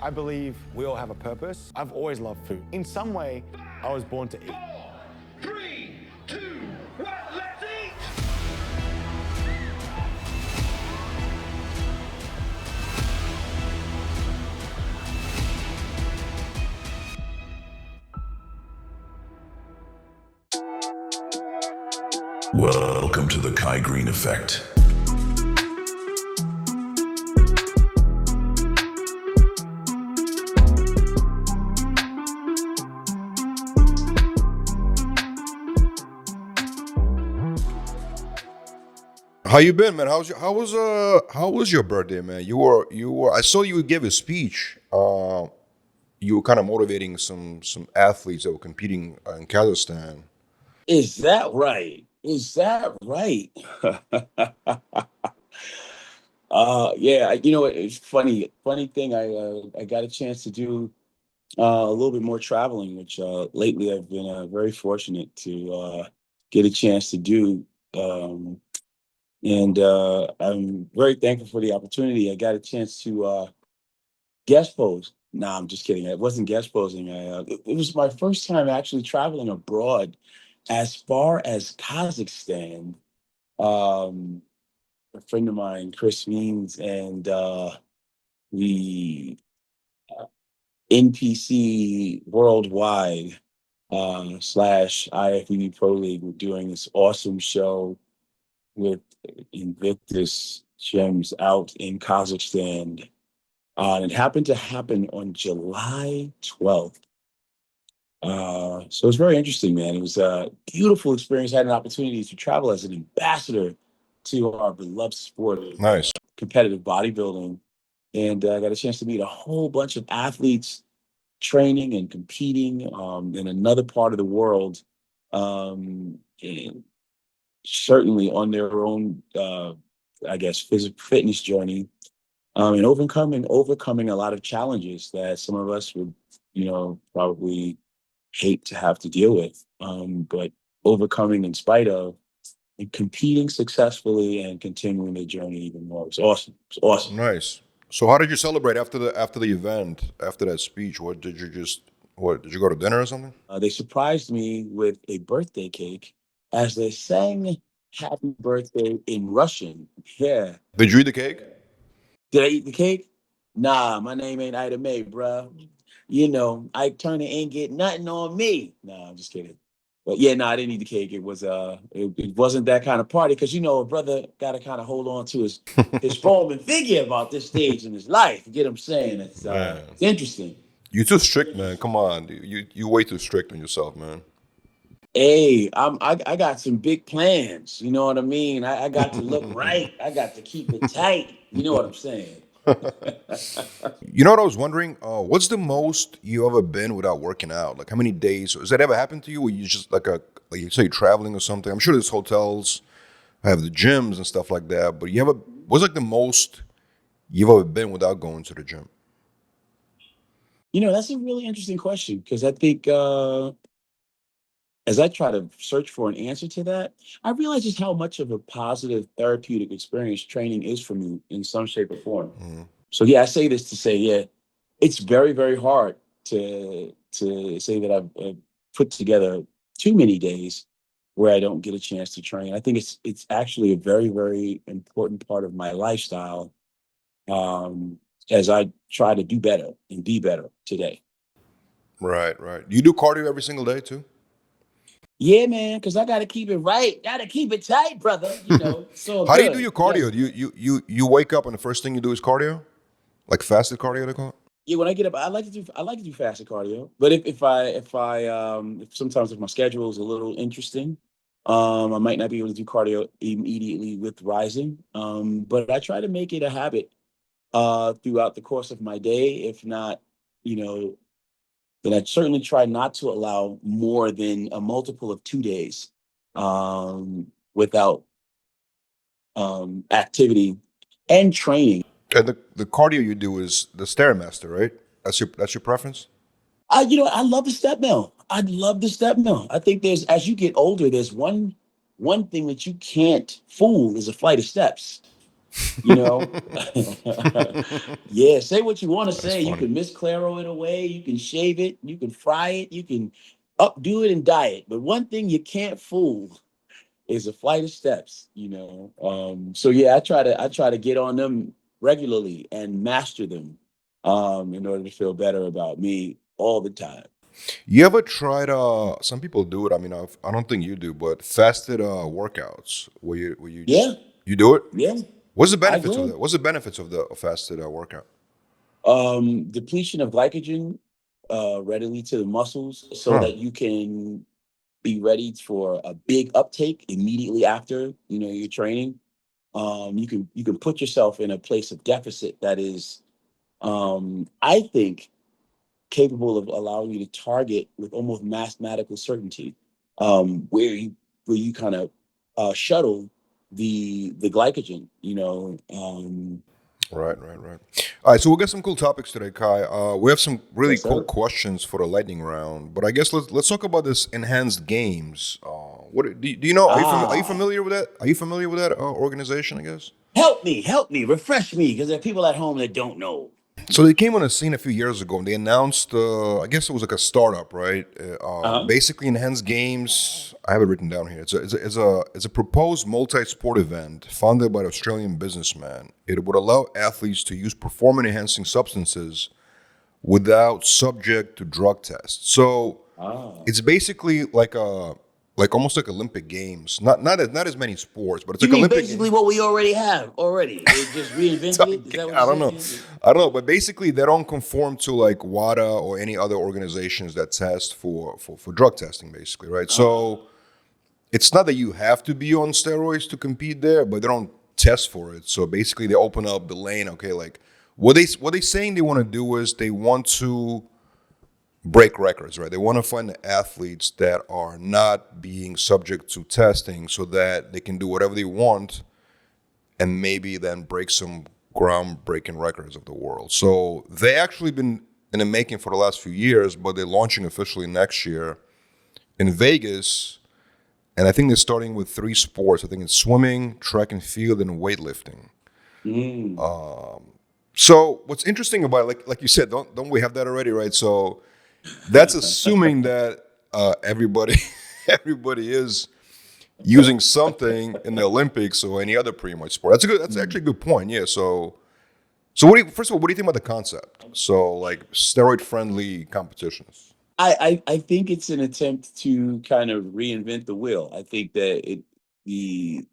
I believe we all have a purpose. I've always loved food. In some way, I was born to eat. 3, 2, 1, let's eat! Welcome to the Kai Greene Effect. How you been, man? How was your birthday, man? You were I saw you give a speech. You were kind of motivating some athletes that were competing in Kazakhstan. Is that right? Is that right? Yeah, it's funny. Funny thing, I got a chance to do a little bit more traveling, which lately I've been very fortunate to get a chance to do. Um, and I'm very thankful for the opportunity. I got a chance to guest pose. Nah, I'm just kidding. It wasn't guest posing. It was my first time actually traveling abroad as far as Kazakhstan. Um, a friend of mine, Chris Means, and we NPC Worldwide slash IFBB Pro League were doing this awesome show with Invictus Gems out in Kazakhstan. And it happened to happen on July 12th. So it was very interesting, man. It was a beautiful experience. I had an opportunity to travel as an ambassador to our beloved sport of Nice. competitive bodybuilding. And I got a chance to meet a whole bunch of athletes training and competing in another part of the world. And certainly on their own, I guess, fitness journey. And overcoming a lot of challenges that some of us would, probably hate to have to deal with, but overcoming in spite of, and competing successfully and continuing the journey even more. It was awesome. It was awesome. Nice. So how did you celebrate after the event, after that speech? What did you go to dinner or something? They surprised me with a birthday cake as they sang "Happy Birthday" in Russian. Yeah. Did you eat the cake? Did I eat the cake? Nah, my name ain't Ida Mae, bruh. Ike Turner ain't get nothing on me. Nah, I'm just kidding. But yeah, no, I didn't eat the cake. It was it wasn't that kind of party because a brother got to kind of hold on to his form and figure about this stage in his life. You get what I'm saying? It's interesting. You too strict, man. Come on, you way too strict on yourself, man. Hey, I got some big plans. You know what I mean? I got to look right. I got to keep it tight. You know what I'm saying? You know what I was wondering? What's the most you ever been without working out? Like how many days? Has that ever happened to you? Where you just like you say traveling or something? I'm sure there's hotels, have the gyms and stuff like that. But what's like the most you've ever been without going to the gym? That's a really interesting question because I think as I try to search for an answer to that, I realize just how much of a positive therapeutic experience training is for me in some shape or form. Mhm. So yeah, I say this to say, yeah, it's very, very hard to say that I've put together too many days where I don't get a chance to train. I think it's actually a very, very important part of my lifestyle um, as I try to do better and be better today. Right, right. You do cardio every single day too? Yeah, man, because I got to keep it right. Got to keep it tight, brother. It's all How do you good. do your Yes. cardio? Do you wake up and the first thing you do is cardio? Like fasted cardio they call it? Yeah, when I get up, I like to do fasted cardio. But if sometimes if my schedule is a little interesting, I might not be able to do cardio immediately with rising. But I try to make it a habit throughout the course of my day. If not, you know, then I certainly try not to allow more than a multiple of 2 days without activity and training. And the cardio you do is the Stairmaster, right? That's your preference? I love the step mill. I love the step mill. I think as you get older, there's one thing that you can't fool is a flight of steps. You know, yeah. Say what you want to That's say. You funny. can Miss Claro it away. You can shave it. You can fry it. You can updo it and dye it. But one thing you can't fool is a flight of steps. So yeah, I try to get on them regularly and master them, in order to feel better about me all the time. You ever tried? Some people do it. I mean, I don't think you do, but fasted workouts where you just Yeah, you do it. yeah, What's the I benefits of will. that? What's the benefits of the fasted workout? Depletion of glycogen readily to the muscles so Huh. that you can be ready for a big uptake immediately after your training. You can put yourself in a place of deficit that is, I think, capable of allowing you to target with almost mathematical certainty, where you kind of shuttle the glycogen. Right, right, right. All right, so we'll get some cool topics today, Kai. We have some really Yes, cool sir. questions for the lightning round, but I guess let's talk about this enhanced games. What do you know? Are you Ah, familiar with that? Are you familiar with that organization? I guess. help me, refresh me, because there are people at home that don't know. So they came on the scene a few years ago, and they announced. I guess it was like a startup, right? Uh-huh. Basically, enhanced games. I have it written down here. It's a proposed multi-sport event founded by an Australian businessman. It would allow athletes to use performance-enhancing substances without subject to drug tests. So Ah. it's basically like almost like Olympic Games. Not as many sports, but it's You like mean Olympic basically Games. what we already have already? They just reinvented it? Is that what I you're don't know. saying? I don't know, but basically they don't conform to like WADA or any other organizations that test for drug testing, basically, right? So Ah. it's not that you have to be on steroids to compete there, but they don't test for it. So basically they open up the lane. Okay, like what they saying they want to do is they want to break records, right? They want to find the athletes that are not being subject to testing so that they can do whatever they want and maybe then break some groundbreaking records of the world. So they actually been in the making for the last few years, but they're launching officially next year in Vegas. And I think they're starting with 3 sports. I think it's swimming, track and field, and weightlifting. Mm. So what's interesting about it, like you said, don't we have that already, right? So that's assuming that everybody everybody is using something in the Olympics or any other pretty much sport. That's actually a good point. Yeah. So first of all, what do you think about the concept? So like steroid friendly competitions. I think it's an attempt to kind of reinvent the wheel. I think that the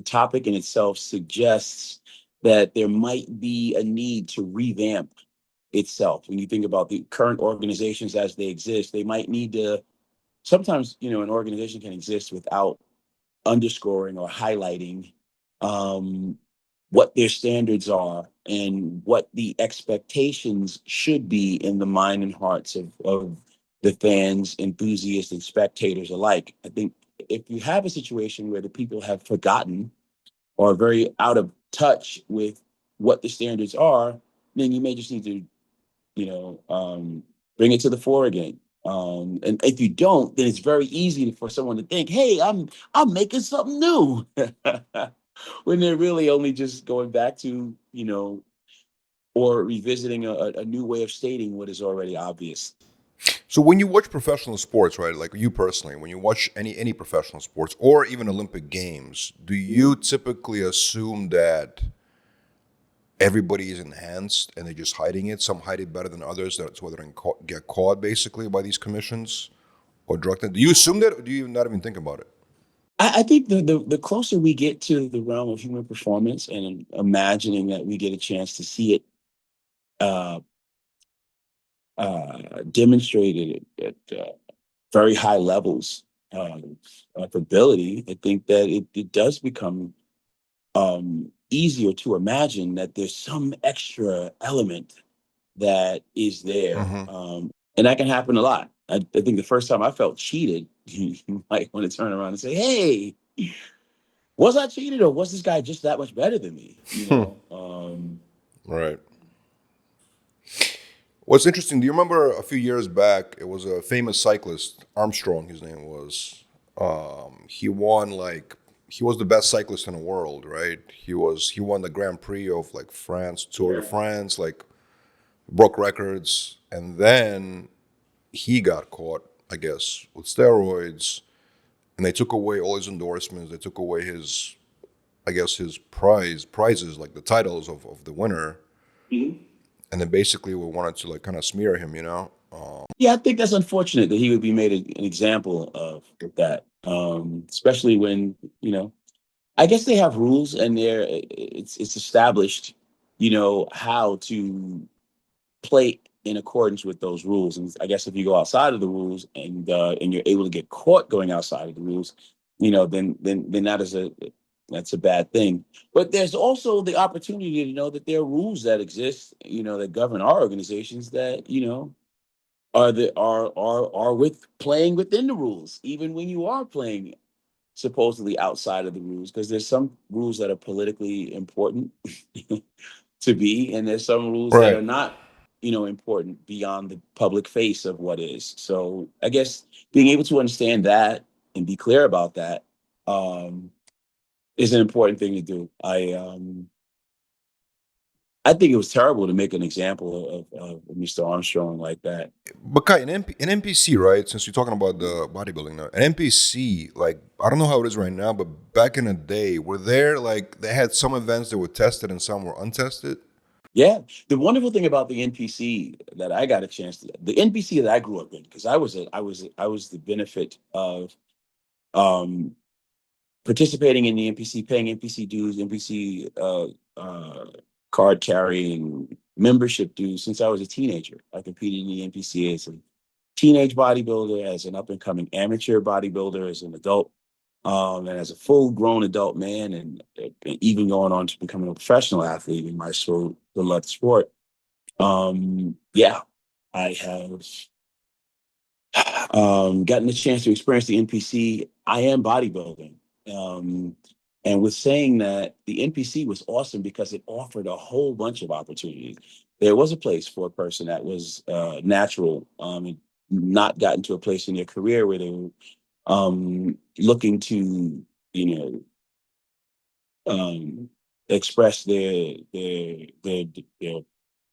topic in itself suggests that there might be a need to revamp itself. When you think about the current organizations as they exist, they might need to. Sometimes, an organization can exist without underscoring or highlighting, um, what their standards are and what the expectations should be in the mind and hearts of the fans, enthusiasts, and spectators alike. I think if you have a situation where the people have forgotten or are very out of touch with what the standards are, then you may just need to, bring it to the fore again. And if you don't, then it's very easy for someone to think, "Hey, I'm making something new," when they're really only just going back to, or revisiting a new way of stating what is already obvious. So when you watch professional sports, right? Like you personally, when you watch any professional sports or even Olympic Games, do you typically assume that everybody is enhanced and they're just hiding it? Some hide it better than others. That's why they don't get caught basically by these commissions or drug testing. Do you assume that, or do you not even think about it? I think the closer we get to the realm of human performance and imagining that we get a chance to see it uh, demonstrated at very high levels of ability, I think that it does become easier to imagine that there's some extra element that is there. Hmm. And that can happen a lot. I think the first time I felt cheated, you might want to turn around and say, "Hey, was I cheated or was this guy just that much better than me?" Right. What's interesting, do you remember a few years back, it was a famous cyclist, Armstrong, his name was. He won like he was the best cyclist in the world, right? He won the Grand Prix of like France, Tour de France, like broke records, and then he got caught, I guess, with steroids, and they took away all his endorsements. They took away his, I guess, his prizes, like the titles of the winner, and then basically we wanted to like kind of smear him, you know. Yeah, I think that's unfortunate that he would be made an example of with that, especially when I guess they have rules and it's established, how to play in accordance with those rules. And I guess if you go outside of the rules and you're able to get caught going outside of the rules, then that's a bad thing. But there's also the opportunity to know that there are rules that exist, that govern our organizations that are with playing within the rules, even when you are playing supposedly outside of the rules, because there's some rules that are politically important to be, and there's some rules that Right. are not, important beyond the public face of what is. So I guess being able to understand that and be clear about that is an important thing to do. I think it was terrible to make an example of Mr. Armstrong like that. But Kai, in NPC, right? Since you're talking about the bodybuilding now, an NPC, like I don't know how it is right now, but back in the day, were there like they had some events that were tested and some were untested? Yeah, the wonderful thing about the NPC that I got a chance to, the NPC that I grew up in, because I was the benefit of um, participating in the NPC, paying NPC dues, NPC card carrying membership dues since I was a teenager. I competed in the NPC as a teenage bodybuilder, as an up and coming amateur bodybuilder, as an adult, and as a full grown adult man, and even going on to becoming a professional athlete in my so beloved sport. Yeah, I have gotten a chance to experience the NPC. I am bodybuilding. Um, and with saying that, the NPC was awesome because it offered a whole bunch of opportunities. There was a place for a person that was natural, and not gotten to a place in their career where they were looking to, you express their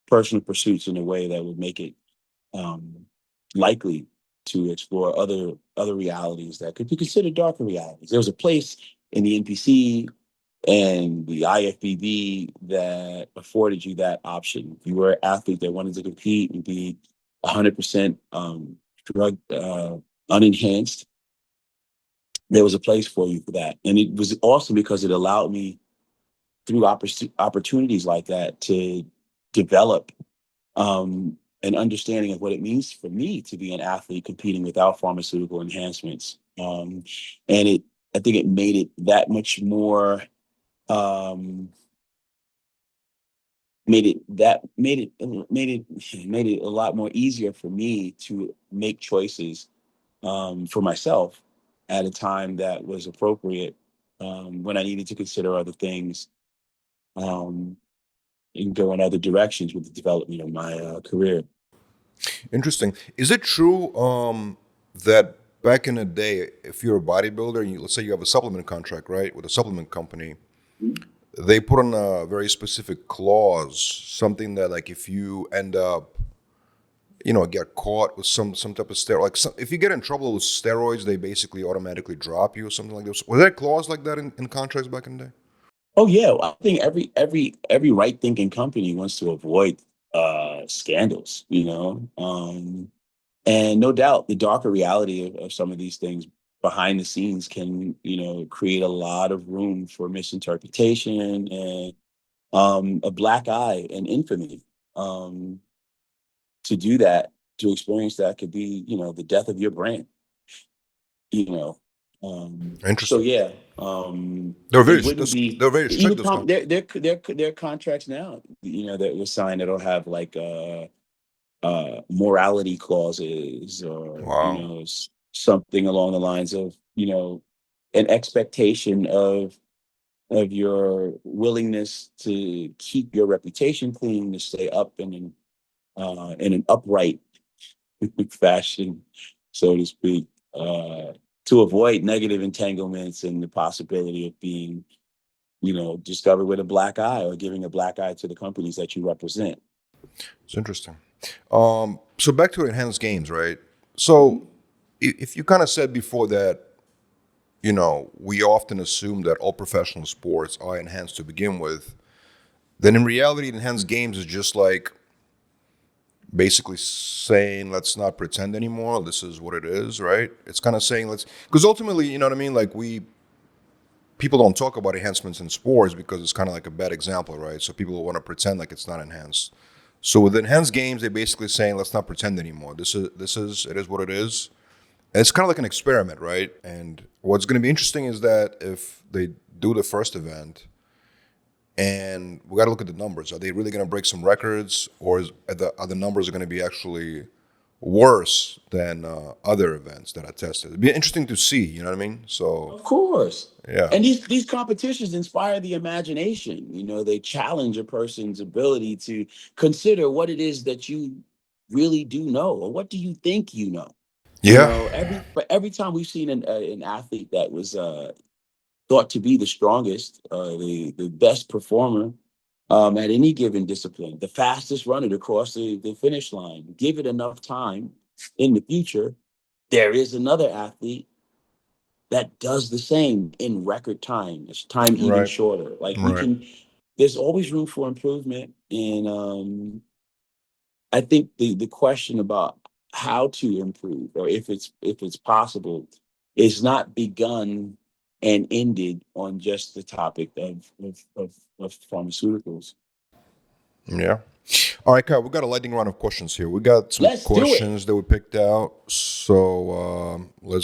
personal pursuits in a way that would make it um, likely to explore other realities that could be considered darker realities. There was a place in the NPC and the IFBB that afforded you that option. If you were an athlete that wanted to compete and be 100% drug unenhanced, there was a place for you for that. And it was awesome because it allowed me through opportunities like that to develop an understanding of what it means for me to be an athlete competing without pharmaceutical enhancements. And I think it made it that much more, um, made it a lot more easier for me to make choices for myself at a time that was appropriate, when I needed to consider other things, um, and go in other directions with the development of my career. Interesting. Is it true that back in the day, if you're a bodybuilder, and let's say you have a supplement contract, right, with a supplement company, they put on a very specific clause, something that like if you end up, get caught with some type of steroid, like if you get in trouble with steroids, they basically automatically drop you or something like this. Was there a clause like that in contracts back in the day? Oh yeah, well, I think every right thinking company wants to avoid scandals, and no doubt the darker reality of some of these things behind the scenes can, create a lot of room for misinterpretation and a black eye and infamy. Um, to do that, to experience that could be, the death of your brand, you know. So Interesting. yeah, They're it very wouldn't be they're very even strict this time. there are contracts now, that was signed that'll have like morality clauses, or Wow. something along the lines of, an expectation of your willingness to keep your reputation clean, to stay up in an upright fashion, so to speak. to avoid negative entanglements and the possibility of being, discovered with a black eye or giving a black eye to the companies that you represent. It's interesting. So back to enhanced games, right? So if you kind of said before that, we often assume that all professional sports are enhanced to begin with, then in reality, enhanced games is just like basically saying, let's not pretend anymore. This is what it is, right? It's kind of saying because ultimately, you know what I mean? Like people don't talk about enhancements in sports because it's kind of like a bad example, right? So people want to pretend like it's not enhanced. So with enhanced games, they're basically saying, let's not pretend anymore. It is what it is. And it's kind of like an experiment, right? And what's going to be interesting is that if they do the first event, and we got to look at the numbers. Are they really going to break some records, or are the numbers going to be actually worse than other events that are tested? It'd be interesting to see. You know what I mean? So Of course. yeah, And these competitions inspire the imagination. They challenge a person's ability to consider what it is that you really do know, or what do you think you know. yeah, Every time we've seen an athlete that was thought to be the strongest, the best performer at any given discipline, the fastest runner to cross the finish line, give it enough time in the future, there is another athlete that does the same in record time. It's time even right, shorter. Like right. there's always room for improvement. And I think the question about how to improve, or if it's possible, is not begun and ended on just the topic of pharmaceuticals. Yeah. All right, Kyle. We got a lightning round of questions here. We got some Let's do it. questions that we picked out. So let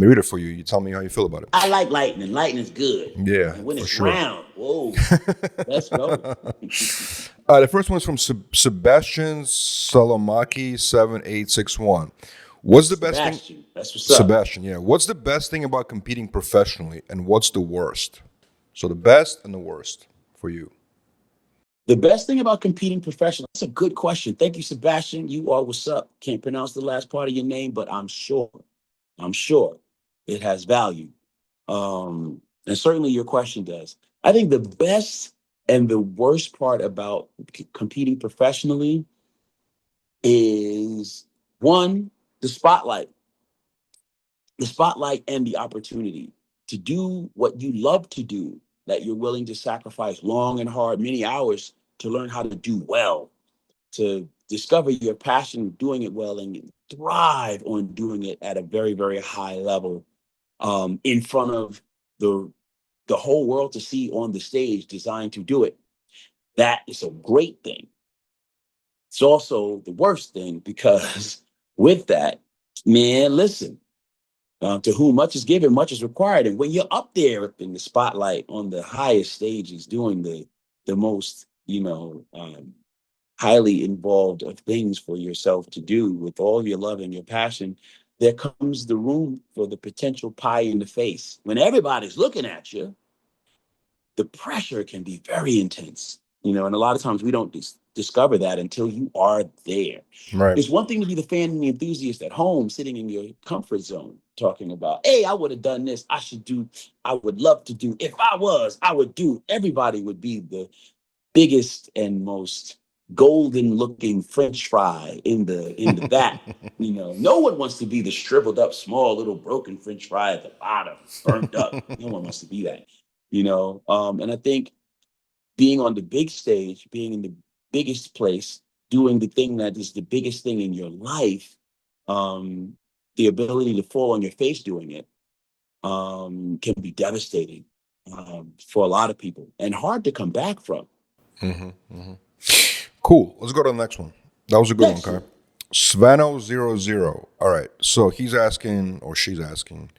me read it for you. You tell me how you feel about it. I like lightning. Lightning's good. Yeah, And when for it's sure. round, whoa, let's go. The first one is from Sebastian Salomaki 7861. What's the best thing? Sebastian, that's what's up. Sebastian, yeah. What's the best thing about competing professionally, and what's the worst? So the best and the worst for you. The best thing about competing professionally, that's a good question. Thank you, Sebastian. You are what's up. Can't pronounce the last part of your name, but I'm sure it has value. And certainly your question does. I think the best and the worst part about competing professionally is one, the spotlight, and the opportunity to do what you love to do, that you're willing to sacrifice long and hard, many hours to learn how to do well, to discover your passion of doing it well and thrive on doing it at a very, very high level, in front of the the whole world to see on the stage designed to do it. That is a great thing. It's also the worst thing because with that, man, listen, to whom much is given, much is required. And when you're up there in the spotlight on the highest stages, doing the most, highly involved of things for yourself to do with all your love and your passion, there comes the room for the potential pie in the face. When everybody's looking at you, the pressure can be very intense, and a lot of times we don't discover that until you are there. Right. It's one thing to be the fan and the enthusiast at home, sitting in your comfort zone, talking about, hey, I would have done this. I would love to do. If I would do. Everybody would be the biggest and most golden looking French fry in the vat. No one wants to be the shriveled up, small, little broken French fry at the bottom, burnt up. No one wants to be that. And I think being on the big stage, being in the biggest place, doing the thing that is the biggest thing in your life, um, the ability to fall on your face doing it, can be devastating, for a lot of people, and hard to come back from. Cool. Let's go to the next one. That was a good one, Let's Kai. see. Svano00. All right. So he's asking, or she's asking,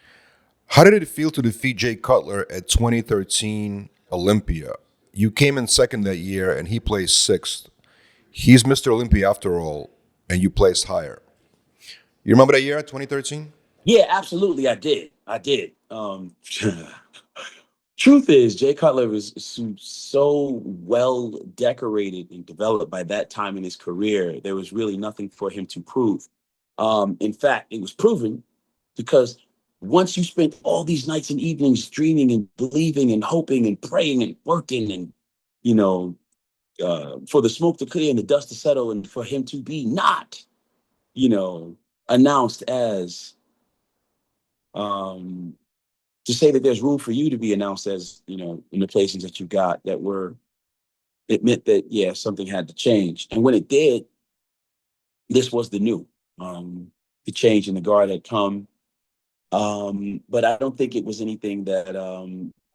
how did it feel to defeat Jay Cutler at 2013 Olympia? You came in second that year, and he placed sixth. He's Mr. Olympia after all, and you placed higher. You remember that year, 2013? Yeah, absolutely. I did. Truth is, Jay Cutler was so well decorated and developed by that time in his career. There was really nothing for him to prove. In fact, it was proven because once you spent all these nights and evenings dreaming and believing and hoping and praying and working and, you know, for the smoke to clear and the dust to settle and for him to be not, you know, announced as, um, to say that there's room for you to be announced as, you know, in the places that you got that were, it meant that, yeah, something had to change. And when it did, this was the new. The change in the guard had come. But I don't think it was anything that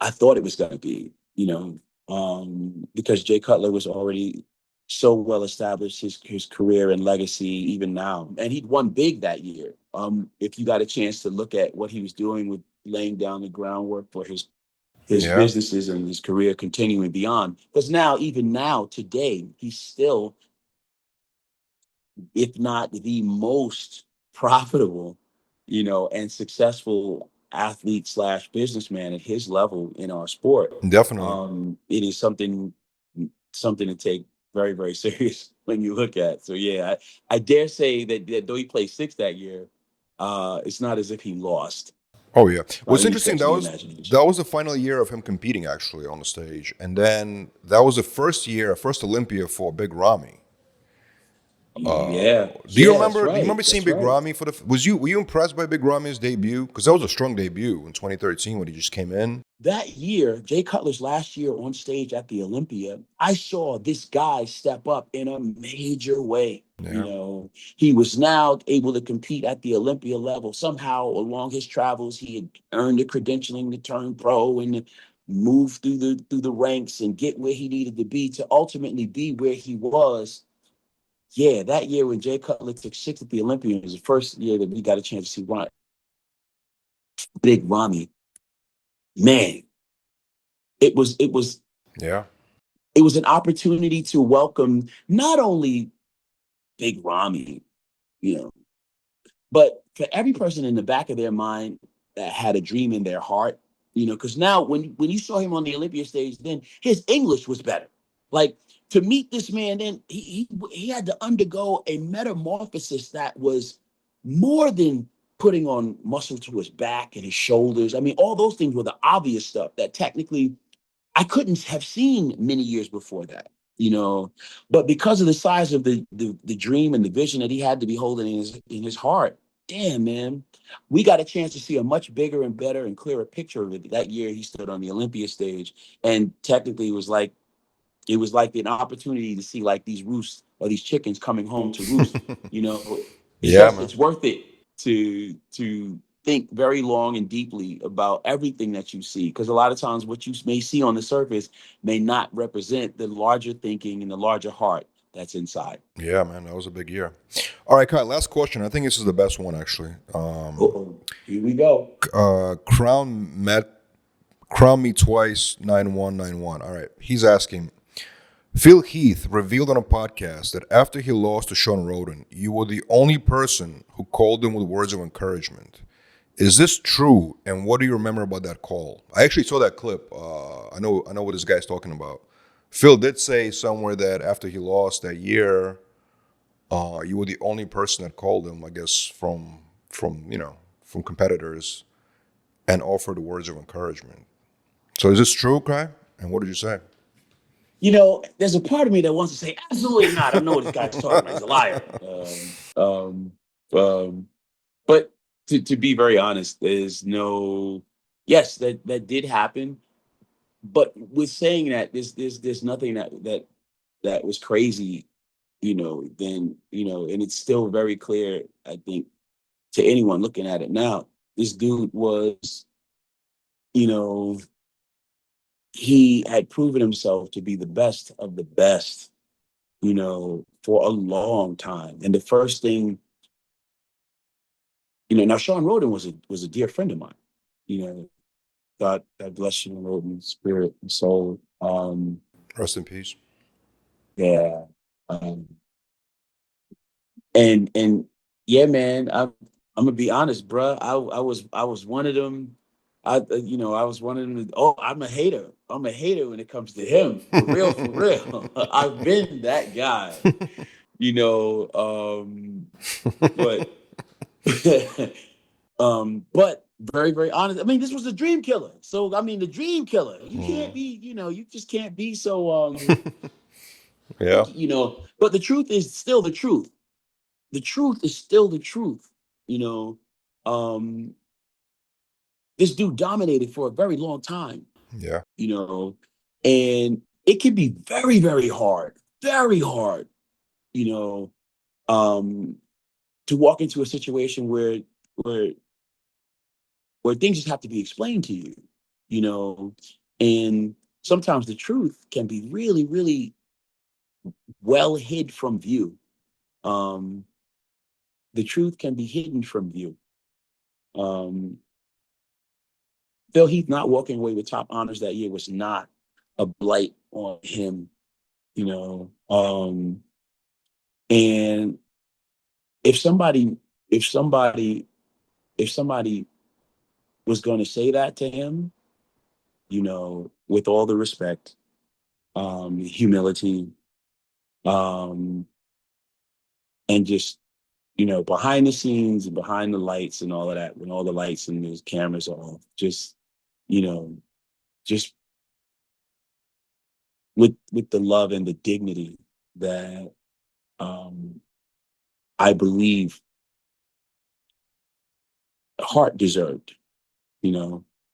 I thought it was going to be, you know, because Jay Cutler was already so well established, his career and legacy, even now. And he'd won big that year. If you got a chance to look at what he was doing with laying down the groundwork for his Yeah, businesses and his career continuing beyond. Because now, even now, today, he's still, if not the most profitable, you know, and successful athlete slash businessman at his level in our sport. definitely. It is something to take very, very serious when you look at. So yeah, I dare say that though he placed sixth that year, it's not as if he lost Oh yeah. by What's any interesting, stretch of the imagination. that was the final year of him competing actually on the stage, and then that was the first Olympia for Big Ramy. Yeah, Do you yeah, that's remember? Do you right. remember seeing That's Big right. Ramy for the? Were you impressed by Big Ramy's debut? Because that was a strong debut in 2013 when he just came in. That year, Jay Cutler's last year on stage at the Olympia, I saw this guy step up in a major way. You Yeah, know, he was now able to compete at the Olympia level. Somehow, along his travels, he had earned the credentialing to turn pro and to move through the ranks and get where he needed to be to ultimately be where he was. Yeah, that year when Jay Cutler took sixth at the Olympia, it was the first year that we got a chance to see Big Ramy. Man, it was it was yeah, it was an opportunity to welcome not only Big Ramy, you know, but for every person in the back of their mind that had a dream in their heart, you know, because now when you saw him on the Olympia stage, then his English was better. Like to meet this man, then he had to undergo a metamorphosis that was more than putting on muscle to his back and his shoulders. I mean, all those things were the obvious stuff that technically I couldn't have seen many years before that, you know. But because of the size of the dream and the vision that he had to be holding in his heart, damn man, we got a chance to see a much bigger and better and clearer picture of it. That year he stood on the Olympia stage, and technically it was like an opportunity to see like these roosts or these chickens coming home to roost. You know, yeah, man. it's worth it to think very long and deeply about everything that you see, because a lot of times what you may see on the surface may not represent the larger thinking and the larger heart that's inside. Yeah, man, that was a big year. All right, Kai, last question. I think this is the best one actually. Uh-oh, here we go. Crown Me Twice 9191. All right, he's asking. Phil Heath revealed on a podcast that after he lost to Sean Roden, you were the only person who called him with words of encouragement. Is this true? And what do you remember about that call? I actually saw that clip. I know what this guy's talking about. Phil did say somewhere that after he lost that year, you were the only person that called him, I guess, from competitors and offered words of encouragement. So is this true, Kai? And what did you say? You know, there's a part of me that wants to say absolutely not. I know what this guy's talking about. He's a liar. Um, but to be very honest, there's no. Yes, that did happen. But with saying that, there's nothing that was crazy, you know. Then you know, and it's still very clear, I think, to anyone looking at it now. This dude was, you know, he had proven himself to be the best of the best, you know, for a long time. And the first thing, you know, now Sean Roden was a dear friend of mine, you know. God bless Sean Roden's spirit and soul. Rest in peace. Yeah. Um, and yeah, man, I'm gonna be honest, bruh. I was one of them. You know, I was one of them. Oh, I'm a hater. I'm a hater when it comes to him. For real, for real. I've been that guy. You know, but But very, very honest. I mean, this was a dream killer. So I mean, the dream killer. You can't be, you just can't be so Yeah. but the truth is still the truth. The truth is still the truth. You know, um, this dude dominated for a very long time, Yeah. you know, and it can be very, very hard, you know, um, to walk into a situation where where things just have to be explained to you, you know, and sometimes the truth can be really, really well hid from view. Um, the truth can be hidden from view. Um, Phil Heath not walking away with top honors that year was not a blight on him, you know. And if somebody, if somebody, if somebody was going to say that to him, with all the respect, humility, um, and just behind the scenes and behind the lights and all of that, when all the lights and the cameras are off, just you know, just with the love and the dignity that um, I believe Hart deserved,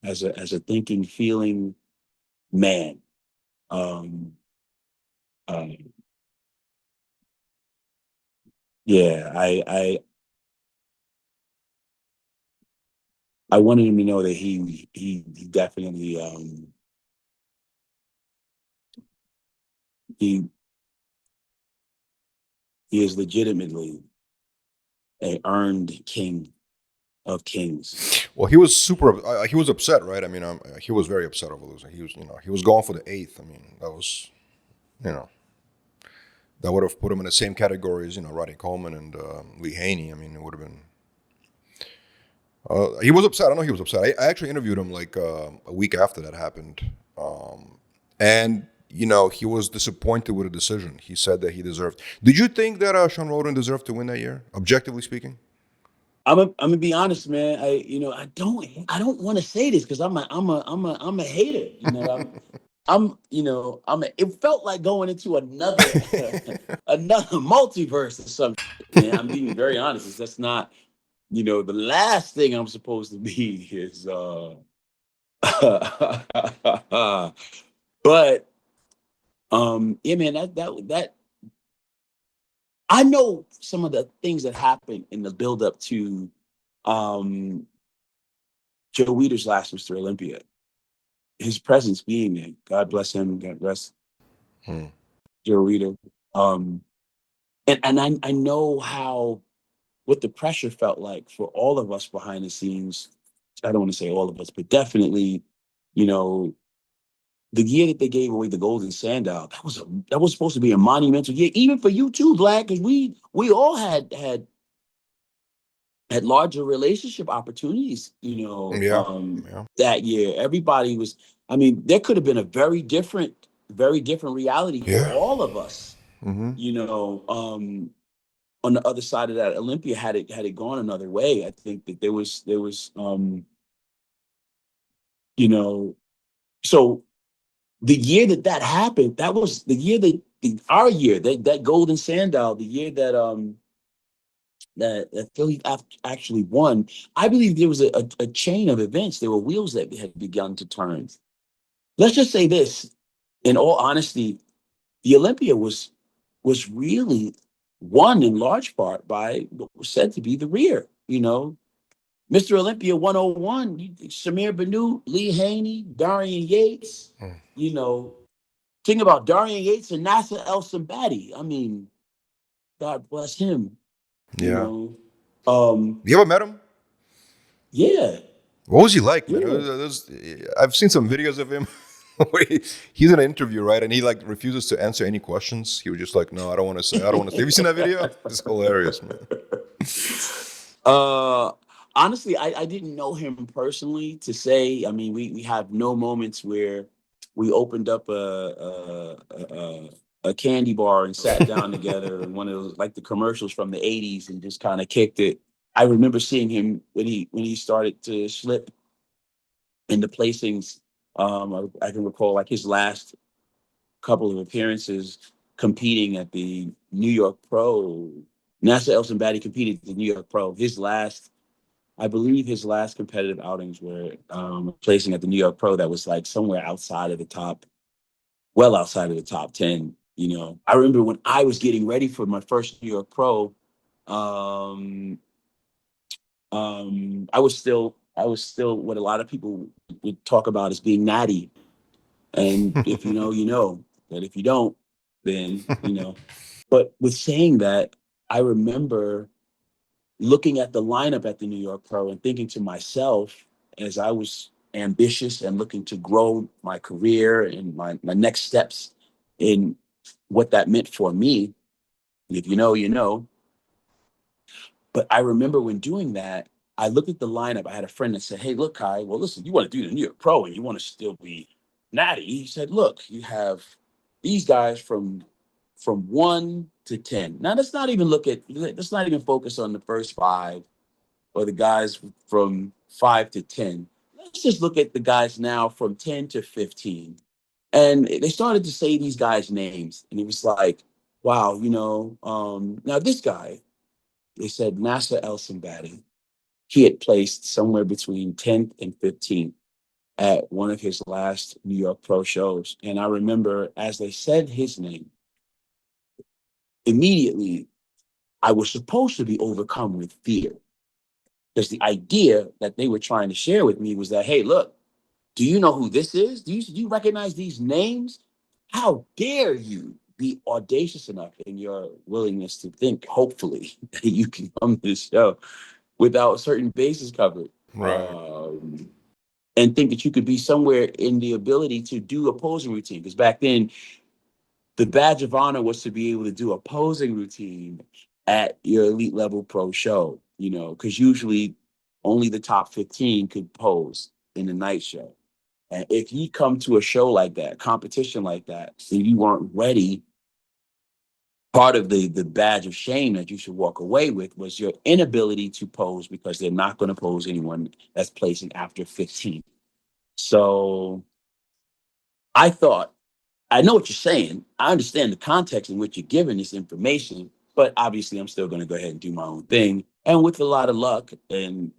as a thinking, feeling man. Um, um, yeah, I wanted him to know that he definitely he he is legitimately a earned king of kings. Well, he was he was upset, right? I mean, he was very upset over losing. He was, he was going for the eighth. I mean, that was, you know, that would have put him in the same category as, Roddy Coleman and Lee Haney. I mean, it would have been. He was upset. I know he was upset. I actually interviewed him like a week after that happened, and he was disappointed with the decision. He said that he deserved. Did you think that Sean Roden deserved to win that year, objectively speaking? I'm gonna be honest, man. I don't want to say this because I'm a hater. It felt like going into another another multiverse or something, man. I'm being very honest. That's not, the last thing I'm supposed to be is but yeah, man, that I know some of the things that happened in the build up to um Joe Weider's last Mr. Olympia. His presence being there. God bless him. God rest Hmm. Joe Weider. Um and I know how what the pressure felt like for all of us behind the scenes. I don't want to say all of us, but definitely, you know, the year that they gave away the Golden Sandow, that was supposed to be a monumental year, even for you too, Vlad, because we all had larger relationship opportunities, Yeah, yeah, that year. Everybody was, I mean, there could have been a very different reality for yeah. all of us, Hmm. on the other side of that Olympia had it gone another way. I think that there was you know, so the year that happened, that was the year our year, that Golden Sandow, the year that Philly actually won. I believe there was a chain of events. There were wheels that had begun to turn. Let's just say this, in all honesty, the Olympia was really won in large part by what was said to be the rear. Mr. Olympia 101, Samir Banu, Lee Haney, Darian Yates. You know, think about Darian Yates and Nasser El Sabati. I mean, God bless him. You Yeah. know, um, You ever met him? yeah, What was he like, man? yeah. I've seen some videos of him. Where he's in an interview, right? And he like refuses to answer any questions. He was just like, "No, I don't want to say. I don't want to say." Have you seen that video? It's hilarious, man. Uh, Honestly, I didn't know him personally to say. I mean, we have no moments where we opened up a candy bar and sat down together and one of those like the commercials from the '80s and just kind of kicked it. I remember seeing him when he started to slip in the placings. I can recall like his last couple of appearances competing at the New York Pro. Nasser El Sinbadi competed at the New York Pro. I believe his last competitive outings were placing at the New York Pro that was like somewhere outside of the top, well outside of the top 10. You know, I remember when I was getting ready for my first New York Pro, um, I was still what a lot of people would talk about as being natty. And if you know, you know. But if you don't, then you know. But with saying that, I remember looking at the lineup at the New York Pro and thinking to myself, as I was ambitious and looking to grow my career and my next steps in what that meant for me, if you know, you know. But I remember when doing that, I looked at the lineup. I had a friend that said, "Hey, look, Kai, well, listen, you want to do the New York Pro and you want to still be natty." He said, "Look, you have these guys from 1 to 10. Now, let's not even focus on the first five or the guys from 5 to 10. Let's just look at the guys now from 10 to 15." And they started to say these guys' names, and it was like, wow, now this guy, they said Nasser El Sinbadi. He had placed somewhere between 10th and 15th at one of his last New York Pro shows. And I remember as they said his name, immediately I was supposed to be overcome with fear. Because the idea that they were trying to share with me was that, hey, look, do you know who this is? Do you recognize these names? How dare you be audacious enough in your willingness to think, hopefully, that you can come to this show without certain bases covered, Right. and think that you could be somewhere in the ability to do a posing routine. Because back then, the badge of honor was to be able to do a posing routine at your elite level pro show, because usually only the top 15 could pose in the night show. And if you come to a show like that, competition like that, and you weren't ready, part of the badge of shame that you should walk away with was your inability to pose, because they're not going to pose anyone that's placing after 15. So I thought, I know what you're saying. I understand the context in which you're giving this information, but obviously I'm still going to go ahead and do my own thing. And with a lot of luck, and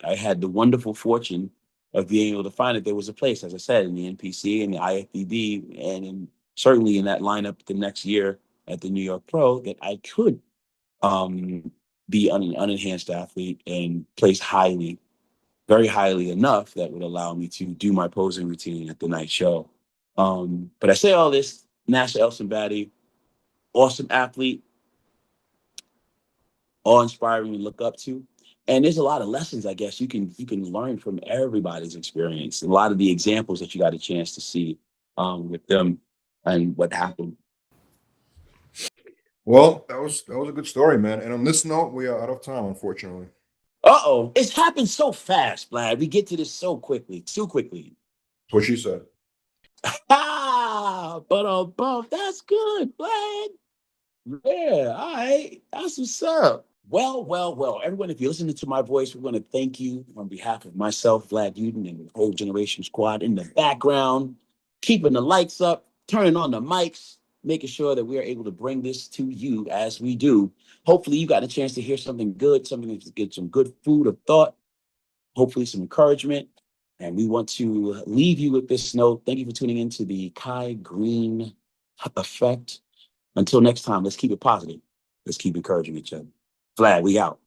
I had the wonderful fortune of being able to find that there was a place, as I said, in the NPC and the IFBB, certainly in that lineup the next year at the New York Pro, that I could be an unenhanced athlete and place highly, very highly enough that would allow me to do my posing routine at the night show. But I say all this, Nasser El Sinbadi, awesome athlete, awe-inspiring to look up to. And there's a lot of lessons, I guess, you can learn from everybody's experience. A lot of the examples that you got a chance to see with them and what happened. Well, that was a good story, man. And on this note, we are out of time, unfortunately. Uh-oh, it's happened so fast, Vlad. We get to this so quickly, too quickly. That's what she said. But that's good, Vlad. Yeah, all right. That's what's up. Well, well, well. Everyone, if you're listening to my voice, we want to thank you on behalf of myself, Vlad Uden, and the whole Generation Squad in the background, keeping the lights up, turning on the mics, making sure that we are able to bring this to you as we do. Hopefully, you got a chance to hear something good, something to get some good food of thought, hopefully some encouragement. And we want to leave you with this note. Thank you for tuning in to the Kai Greene Effect. Until next time, let's keep it positive. Let's keep encouraging each other. Vlad, we out.